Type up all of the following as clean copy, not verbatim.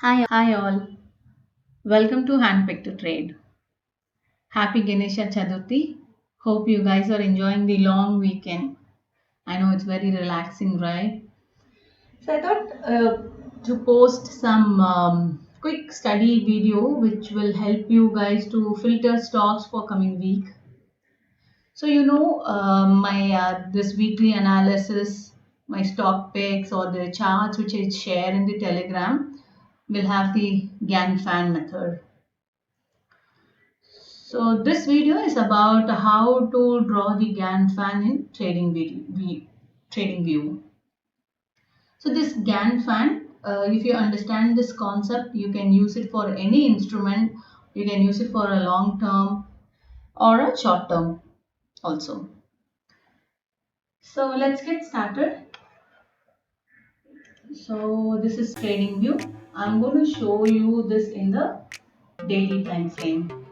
Hi all. Welcome to Handpicked Trade. Happy Ganesha Chaturthi. Hope you guys are enjoying the long weekend. I know it's very relaxing, right? So I thought to post some quick study video which will help you guys to filter stocks for coming week. So my this weekly analysis, my stock picks or the charts which I share in the Telegram will have the Gan Fan method. So this video is about how to draw the Gann fan in trading view. So this Gann fan, if you understand this concept, you can use it for any instrument. You can use it for a long term or a short term also. So let's get started. So this is trading view. I'm going to show you this in the daily time frame.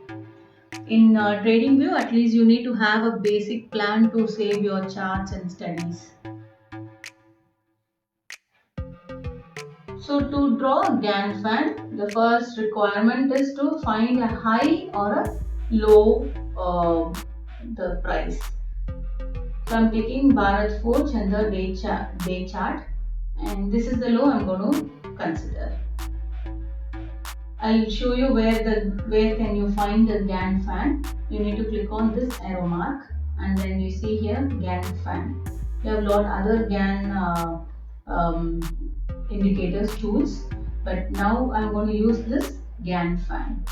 In trading view, at least you need to have a basic plan to save your charts and studies. So to draw a Gann fan, the first requirement is to find a high or a low the price. So I'm taking Bharat Forge and the day chart, and this is the low I'm going to consider. I'll show you where can you find the Gann fan. You need to click on this arrow mark, and then you see here Gann fan. You have a lot other Gann indicators tools, but now I'm going to use this Gan fan.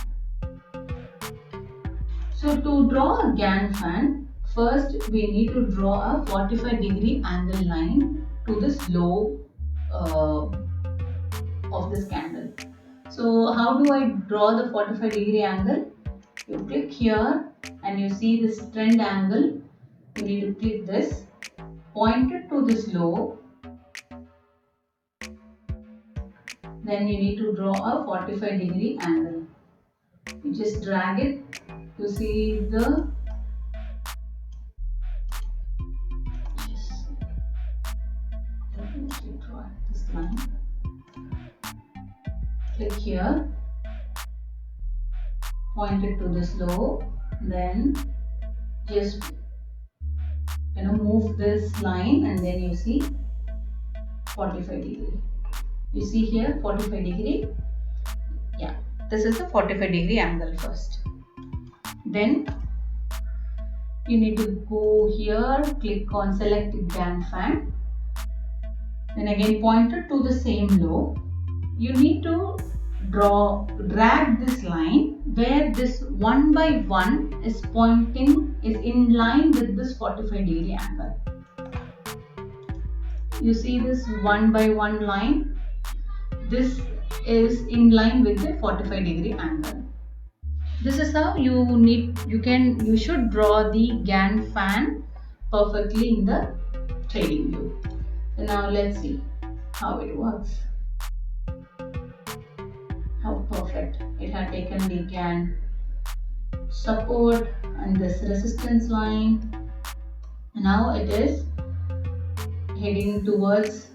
So to draw a Gan fan, first we need to draw a 45-degree angle line to this low of this candle. So how do I draw the 45-degree angle? You click here and you see this trend angle. You need to click this, point it to this low. Then you need to draw a 45-degree angle. You just drag it to see the draw this line. Click here, point it to this low, then just move this line and then you see 45-degree. You see here 45-degree. Yeah, this is the 45-degree angle first. Then you need to go here, click on select Gan Fan. Then again point it to the same low. You need to drag this line where this 1 by 1 is in line with this 45-degree angle. You see this 1 by 1 line. This is in line with the 45-degree angle. This is how you should draw the Gan fan perfectly in the trading view. So now let's see how it works. How perfect. It had taken the Gan support and this resistance line. Now it is heading towards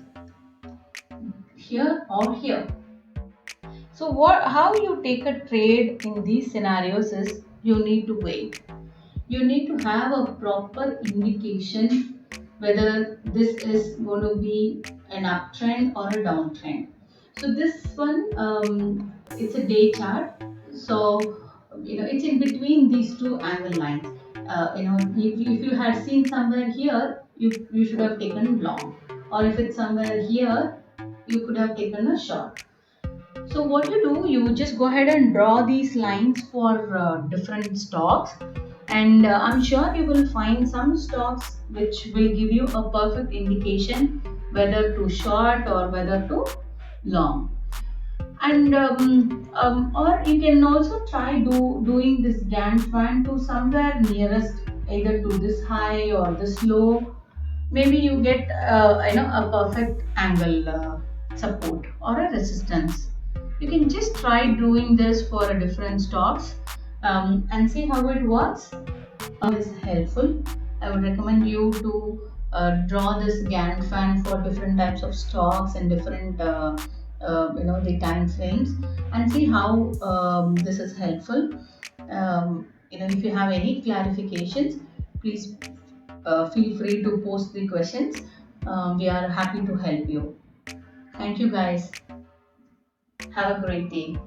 here or here. So how you take a trade in these scenarios is you need to wait. You need to have a proper indication whether this is going to be an uptrend or a downtrend. So this one, it's a day chart. So it's in between these two angle lines. If you had seen somewhere here, you should have taken long, or if it's somewhere here, you could have taken a short. So what you do, you just go ahead and draw these lines for different stocks, and I'm sure you will find some stocks which will give you a perfect indication whether to short or whether to long. And or you can also try doing this Gan fan to somewhere nearest, either to this high or this low. Maybe you get a perfect angle support or a resistance. You can just try doing this for different stocks and see how it works. Is helpful. I would recommend you to draw this Gan fan for different types of stocks and different the time frames, and see how this is helpful. If you have any clarifications, please feel free to post the questions. We are happy to help you. Thank you, guys. Have a great day.